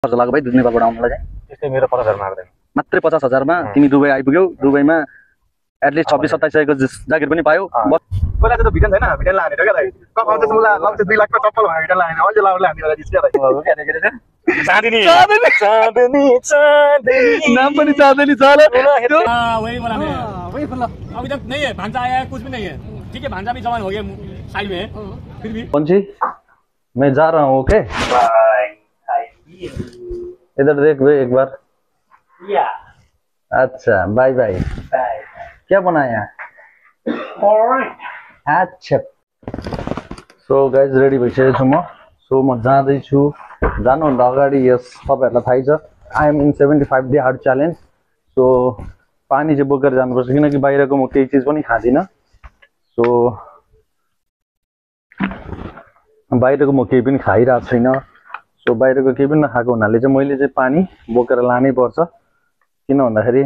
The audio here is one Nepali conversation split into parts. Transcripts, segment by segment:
खर्च लाग्यो भाइ नेपालबाट आउनलाई चाहिँ? त्यस्तै मेरो 50,000 माग्दैन। मात्रै 50,000 मा तिमी दुबई आइपुग्यौ। दुबईमा एटलिस्ट 26-27 को ज्याकेट पनि पायौ। पहिला त भिडन छैन, भिडन लाने त के दाइ कप आउँछ मुला लाउँछ 2 लाख को चप्पल भनेर भिडन लाने अहिले लाउले हामी गरे जिस्के दाइ हो के के चाँदनी चाँदनी चाँदनी नाम पनि चाँदनी छ ल। वही बोला मैं, वही बोला। अभी तक नहीं है, भांजा आया है, कुछ भी नहीं है। ठीक है, भांजा भी जवान हो गया साइड में, फिर भी। पंची, मैं जा रहा हूँ, ओके? इधर देख भाई एक बार। या। अच्छा, बाय बाय। बाय। क्या बनाया? अच्छा। सो गाइज रेडी भइसकेको छु म। सो म जाँदैछु। जानुभन्दा अगाडि यस तपाईँहरूलाई थाहै छ, I am in 75 day hard challenge. So पानी चाहिँ बोकेर जानुपर्छ किनकि बाहिरको म केही चिज पनि खाँदिनँ। सो बाहिरको म केही पनि खाइरहेको छैन। सो बाहिरको केही पनि नखाएको हुनाले चाहिँ मैले चाहिँ पानी बोकेर लानै पर्छ। किन भन्दाखेरि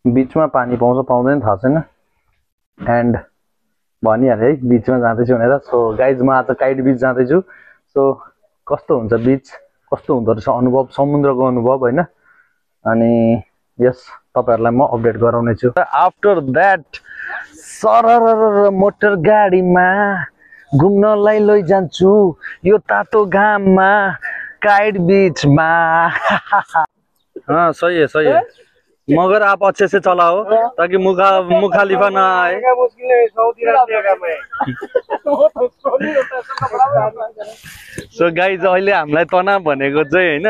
बिचमा पानी पाउँछ पाउँदैन थाहा छैन। एन्ड भनिहालेँ है बिचमा जाँदैछु भनेर। सो गाइज म आज काइट बिच जाँदैछु। सो कस्तो हुन्छ बिच, कस्तो हुँदो रहेछ अनुभव, समुद्रको अनुभव होइन। अनि यस तपाईँहरूलाई म अपडेट गराउने छु। आफ्टर द्याट सरर मोटर गाडीमा घुम्नलाई लैजान्छु यो तातो घाममा काइट बिचमा। हाँ सही है मगर आप अच्छे से चलाओ ताकि मुखालिफा ना आए। सो गाइज अहिले हामीलाई तनाव भनेको चाहिँ होइन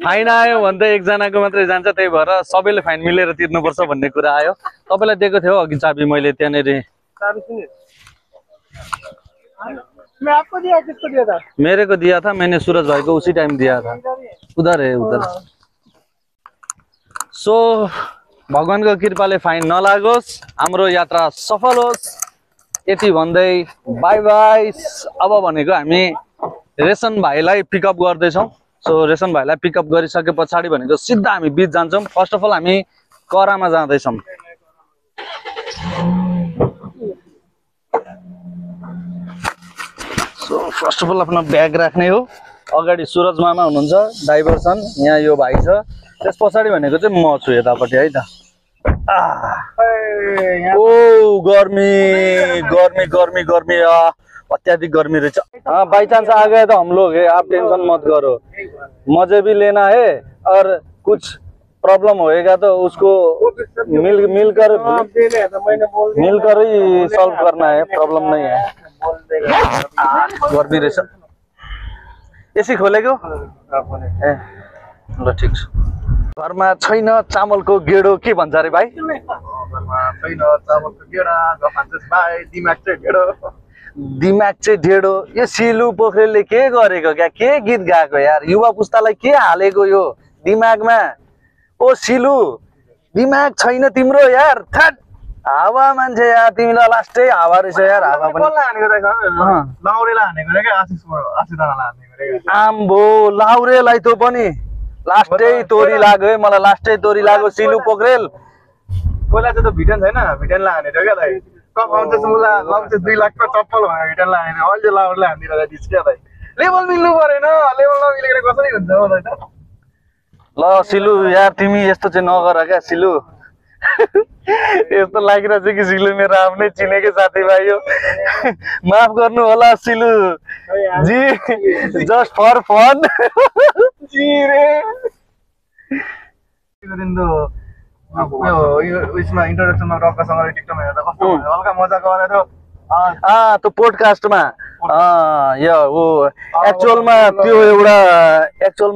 फाइन आयो भने त एकजनाको मात्रै जान्छ, त्यही भएर सबैले फाइन मिलेर तिर्नुपर्छ भन्ने कुरा आयो। तपाईँलाई दिएको थियो अघि चाबी मैले त्यहाँनिर। मैं आपको दिया, किसको दिया था? मेरे को दिया था मैंने, सूरज भाई को उसी टाइम दिया था। उधर है उधर। सो भगवानको कृपाले फाइन नलागोस्, हाम्रो यात्रा सफल होस् यति भन्दै बाई बाई। अब भनेको हामी रेसन भाइलाई पिकअप गर्दैछौँ। सो रेसन भाइलाई पिकअप गरिसके पछाडि भनेको सिधा हामी बिच जान्छौँ। फर्स्ट अफ अल हामी करामा जाँदैछौँ। सो फर्स्ट अफ अल आफ्नो ब्याग राख्ने हो। अगाडि सूरज मामा हुनुहुन्छ, ड्राइभर छन्, यहाँ यो भाइ छ, त्यस पछाडि भनेको चाहिँ म छु यतापट्टि है त। ओ गर्मी गर्मी गर्मी गर्मी अत्याधिक गर्मी रहेछ। बाई चांस आ गए तो हम लोग है, आप टेंशन मत करो, मजे भी लेना है और कुछ प्रॉब्लम होएगा तो उसको मिलकर ही सॉल्व करना है, प्रॉब्लम नहीं है। गर्मी रहेछ। एसी खोलेको ए ल ठिक छ। घरमा छैन चामलको गेडो के भन्छ अरे भाइ? घरमा छैन चामलको गेडा, गफान्चस भाइ, दिमाग चाहिँ गेडो। दिमाग चाहिँ ढेडो। यो सिलु पोखरेलले के गरेको क्या, के गीत गाएको यार, युवा पुस्तालाई के हालेको यो दिमागमा? ओ सिलु दिमाग छैन तिम्रो यार, थट हावा मान्छे यार, तिमीलाई लास्टै हावा रहेछ यार। हावा पनि हानेको रहेछ, लाउरेलाई हानेको रे क्या, आशिषदालाई हानेको रे। आम्बो लाउरेलाई त पनि लास्टै तोरी लाग्यो है, मलाई लास्टै तोरी लाग्यो सिलु पोखरेल। पहिला चाहिँ त भिडन छैन, भिडनलाई हानेको क्या दाइ कप आउँछ मुला लाउँछ 2 लाख को चप्पल भनेर भिडनलाई हाने अहिले लाउरेलाई हानिदिएर जिस्के दाइ। लेभल मिल्नु परेन, लेभल नमिलेर कसरी हुन्छ हो दाइ त? ल सिलु यार तिमी यस्तो चाहिँ नगर क्या सिलु। यस्तो लागिरहेछ कि सिलु मेरो आफ्नै चिनेकै साथीभाइ हो। माफ गर्नु होला सिलु जी, जस्ट फर फन। जी रे उयसमा इन्ट्रोडक्सनमा रक्कसँग टिकटकमा हेर्दा कस्तो हल्का मजा गरेर थियो। त्यो पोडकास्टमा यो एक्चुअलमा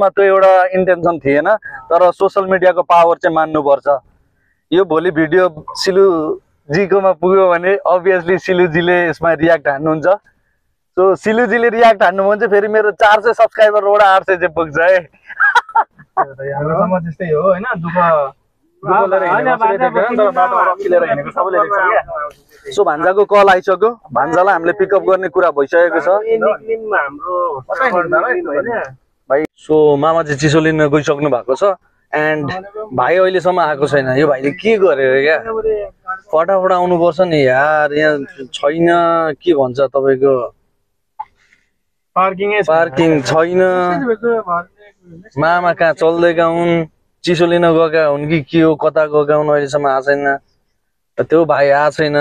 त्यो एउटा इन्टेन्सन थिएन, तर सोसल मिडियाको पावर चाहिँ मान्नुपर्छ। यो भोलि भिडियो सिलुजीकोमा पुग्यो भने अभियसली सिलुजीले यसमा रियाक्ट हान्नुहुन्छ। सो सिलुजीले रियाक्ट हान्नु भने चाहिँ फेरि मेरो 400 सब्सक्राइबरबाट 800 चाहिँ पुग्छ है। हामीसँग त्यस्तै हो होइन, दुःख सो भान्जाको कल आइसक्यो, भान्जालाई हामीले पिकअप गर्ने कुरा भइसकेको छ भाइ। सो मामा चाहिँ चिसो लिन गइसक्नु भएको छ एन्ड भाइ अहिलेसम्म आएको छैन। यो भाइले के गर्यो क्या, फटाफट आउनुपर्छ नि यार, यहाँ छैन के भन्छ तपाईँको पार्किङ छैन मामा कहाँ चल्दैका हुन् चिसो लिन गएका हुन् कि के हो कता गएका हुन् अहिलेसम्म आएको छैन त्यो भाइ आएको छैन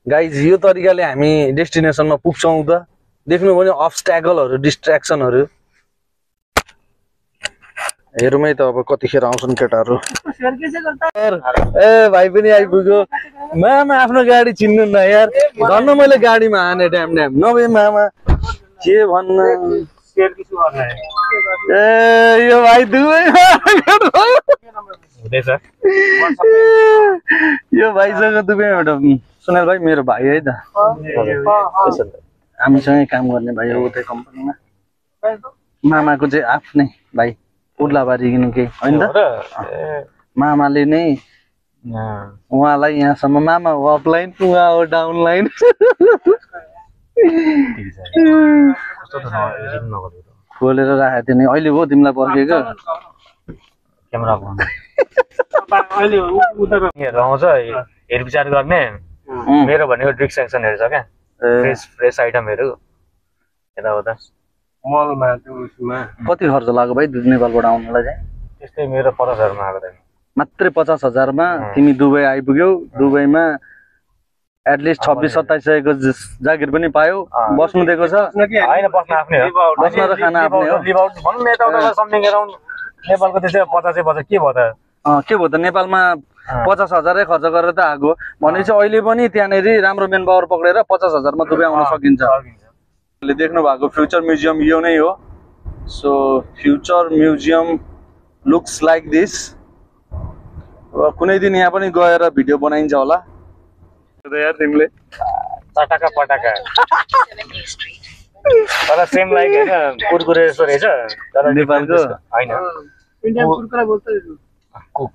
गाइज यो तरिकाले हामी डेस्टिनेसनमा पुग्छौँ त देख्नु भने अब्स्ट्याकलहरू डिस्ट्र्याक्सनहरू हेरौँ है त अब कतिखेर आउँछन् केटाहरू ए भाइ पनि आइपुग्यो मामा आफ्नो गाडी चिन्नु न यार धन्न मैले गाडीमा हाने ड्याम ड्याम नभए मामा के भन्न ए यो भाइ दुवै यो भाइसँग दुवैबाट सुनेल भाइ मेरो भाइ है त हामीसँगै काम गर्ने भाइ हो उतै कम्पनीमा मामाको चाहिँ आफ्नै भाइ उर्लाबारी केही होइन त मामाले नै उहाँलाई यहाँसम्म मामा हो अपलाइन उहाँ हो डाउनलाइन खोलेर राखेको थियो नि अहिले हो तिमीलाई पर्खेको आउँछ हेर विचार गर्ने मेरो भनेको ड्रिङ्क सेक्सनहरू छ क्या फ्रेस आइटमहरू यताउता मलमा कति खर्च लाग्यो भाइ नेपालबाट आउनुलाई चाहिँ त्यस्तै मेरो 50,000 आएको थियो मात्रै 50,000 तिमी दुबई आइपुग्यौ दुबईमा एटलिस्ट 26-27 सयको जागिर पनि पायौ बस्नु दिएको छ होइन बस्न आफ्नै हो बस्न र खाना आफ्नै हो भनौँ न यताउता समथिङ एराउन्ड नेपालको त्यस्तै 50 के भयो त के भयो त नेपालमा 50,000 खर्च गरेर त आएको भनेपछि अहिले पनि त्यहाँनिर राम्रो मेन पावर पक्रेर 50,000 मा दुबई आउन सकिन्छ देख्नु भएको फ्युचर म्युजियम यो नै हो so future museum looks like this कुनै दिन यहाँ पनि गएर भिडियो बनाइन्छ होला यार तिमीले चटाका पटाका तर सेम लाइक हैन कुरकुरे जस्तो रहेछ तर नेपालको हैन इंडियन कुरकुरे बोल्छ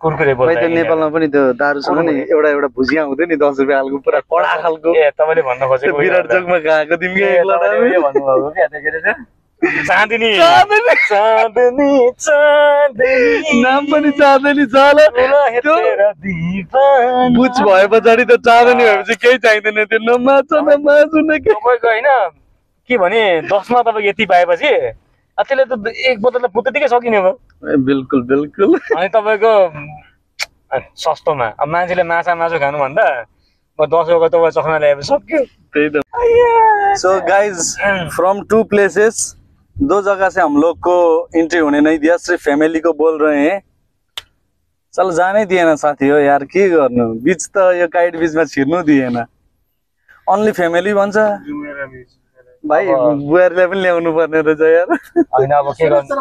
कुरकुरे बोल्छ नेपालमा पनि त्यो दारुसँग नि एउटा भुजिया हुँदैन नि 10 रुपैयाँ हालको पुरा कडा खालको ए तपाईले भन्न खोजेको विराट चोकमा खाएको तिमीले एक लडा के भन्नु भएको के त्यतिखेर चाहिँ चाँदनी नाम पनि चाँदनी छ ल बुझ भए पछाडि त चाँदनी भएपछि केही चाहिँदैन त्यो नमाचो न तपाईँको होइन के भने 10 मा तपाईँ यति पाएपछि त्यसले त एक बोतल त पुत्तिकै सकिने भयो बिल्कुल बिल्कुल अनि तपाईँको सस्तोमा अब मान्छेले मासु खानु भन्दा 10 को तपाईँ चखना ल्याएपछि सक्यो त्यही त सो गाइज फ्रॉम 2 प्लेसेस 2 जगह से हम लोग को एंट्री होने नहीं दिया सिर्फ फैमिली को बोल रहे हैं चल जाने दिएन साथी हो यार के गर्नु बीच त यो काइट बीच में छिर्नु दिएन ओन्ली फैमिली भन्छ भाइ बुहारीलाई पनि ल्याउनु पर्ने रहेछ यार हैन अब के गर्नु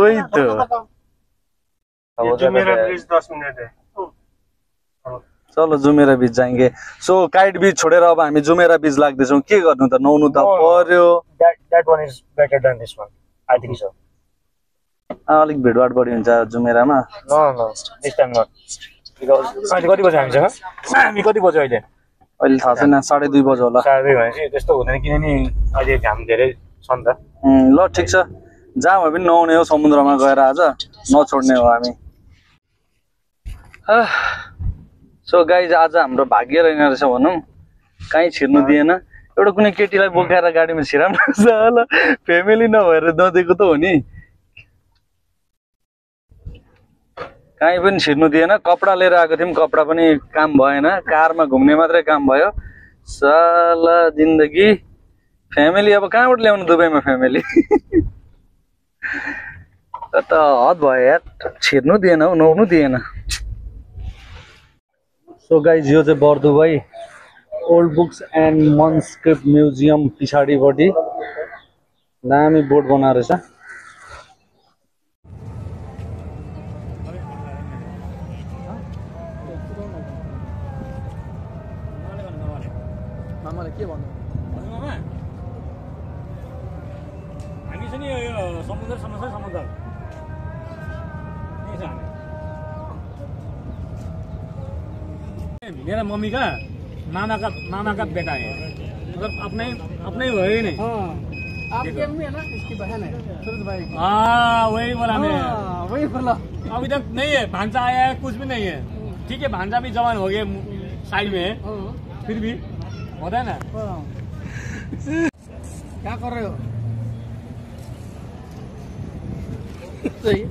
ओइ त मेरा ब्रिज 10 मिनट है चलो जुमेरा बीच जाएंगे सो काइट बीच छोडेर अब हामी जुमेरा बीच लाग्दैछौँ के गर्नु त नुहाउनु त पर्यो that one is better than this one I think so अलिक भिडभाड बढी हुन्छ जुमेरामा no this time not because अहिले कति बजे हामीसँग हामी कति बजे अहिले अहिले थाहा छैन 2:30 बजे होला 2:30 भनेपछि त्यस्तो हुँदैन किनभने अहिले घाम धेरै छ नि त ल ठिक छ जहाँ भए पनि नआउने हो समुद्रमा गएर आज नछोड्ने हो हामी सो गाइज आज हाम्रो भाग्य रहेन रहेछ भनौँ कहीँ छिर्नु दिएन एउटा कुनै केटीलाई बोकाएर गाडीमा छिराउनु होला फ्यामिली नभएर नदिएको त हो नि कहीँ पनि छिर्नु दिएन कपडा लिएर आएको थियौँ कपडा पनि काम भएन कारमा घुम्ने मात्रै काम भयो साला जिन्दगी फ्यामिली अब कहाँबाट ल्याउनु दुबईमा फ्यामिली त हद भयो यार छिर्नु दिएन हौ नुहाउनु दिएन सो गाइज यो चाहिँ बर्दुबाई ओल्ड बुक्स एन्ड मनस्क्रिप्ट म्युजियम पछाडिपट्टि दामी बोर्ड बनाएर रहेछ मामाले के भन्नु मामा हामी चाहिँ नि यो समुद्र समुद्र के छ हामी मेरा मम्मी का मामा का बेटा है मतलब अपने ही वही नहीं आपकी अम्मी है ना इसकी बहन है सूरज भाई हाँ वही बोला मैं वही बोला अभी तक नहीं है भांजा आया है कुछ भी नहीं है ठीक है भांजा भी जवान हो गए साइड में फिर भी होता है ना क्या कर रहे हो सही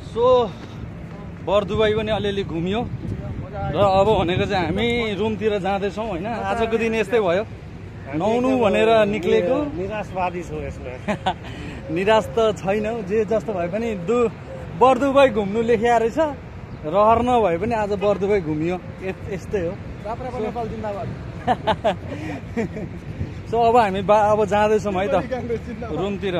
सो बरदुबाई पनि अलिअलि घुमियो र अब भनेको चाहिँ हामी रुमतिर जाँदैछौँ होइन। आजको दिन यस्तै भयो, नुहाउनु भनेर निक्लेको। निराशवादी छौ यसमा। निराश त छैन, जे जस्तो भए पनि बरदुबाई घुम्नु लेखिया रहेछ। रहर नभए पनि आज बरदुबाई घुमियो, यस्तै हो। नेपाल जिन्दाबाद। सो अब हामी अब जाँदैछौँ है त रुमतिर।